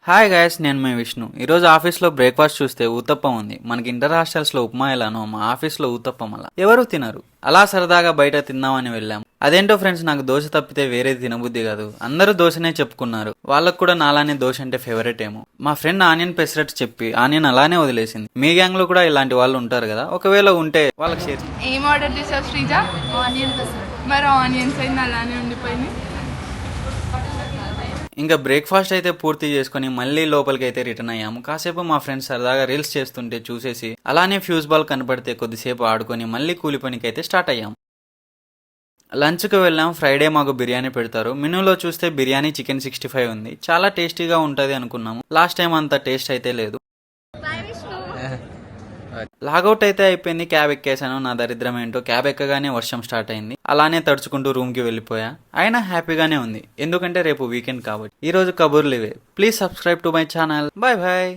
Hi guys, నేను మీ విష్ణు. ఈరోజు ఆఫీస్లో బ్రేక్ఫాస్ట్ చూస్తే ఊతప్పం ఉంది. మనకి ఇంటర్ హాస్టల్స్లో ఉప్మా ఎలానో మా ఆఫీస్లో ఊతప్పం అలా. ఎవరు తినరు. అలా సరదాగా బయట తిందామని వెళ్ళాం. అదేంటో ఫ్రెండ్స్, నాకు దోశ తప్పితే వేరేది తినబుద్ధి కాదు. అందరూ దోశనే చెప్పుకున్నారు. వాళ్ళకు కూడా నాలానే దోశ అంటే ఫేవరెట్ ఏమో. మా ఫ్రెండ్ ఆనియన్ పెసరట్టు చెప్పి ఆనియన్ అలానే వదిలేసింది. మీ గ్యాంగ్ లో కూడా ఇలాంటి వాళ్ళు ఉంటారు కదా, ఒకవేళ ఉంటే వాళ్ళకి షేర్. ఏం ఆర్డర్ చేసావు శ్రీజ? ఆనియన్ పెసరట్టు. మరి ఆనియన్స్ అయింది అలానే ఉండిపోయింది. ఇంకా బ్రేక్ఫాస్ట్ అయితే పూర్తి చేసుకుని మళ్ళీ లోపలికి అయితే రిటర్న్ అయ్యాము. కాసేపు మా ఫ్రెండ్స్ సరదాగా రీల్స్ చేస్తుంటే చూసేసి అలానే ఫ్యూజ్ బాల్ కనపడితే కొద్దిసేపు ఆడుకొని మళ్ళీ కూలి పనికి అయితే స్టార్ట్ అయ్యాం. లంచ్కి వెళ్ళాం. ఫ్రైడే మాకు బిర్యానీ పెడతారు. మెనూలో చూస్తే బిర్యానీ చికెన్ 65 ఉంది. చాలా టేస్టీగా ఉంటుంది అనుకున్నాము. లాస్ట్ టైం అంత టేస్ట్ అయితే లేదు. లాగౌట్ అయితే అయిపోయింది. క్యాబ్ ఎక్కేసాను. నా దరిద్రం ఏంటో క్యాబ్ ఎక్కగానే వర్షం స్టార్ట్ అయింది. అలానే తడుచుకుంటూ రూమ్ కి వెళ్ళిపోయా. అయినా హ్యాపీగానే ఉంది, ఎందుకంటే రేపు వీకెండ్ కాబట్టి. ఈ రోజు కబుర్లు ఇవే. Please subscribe to my channel. Bye bye.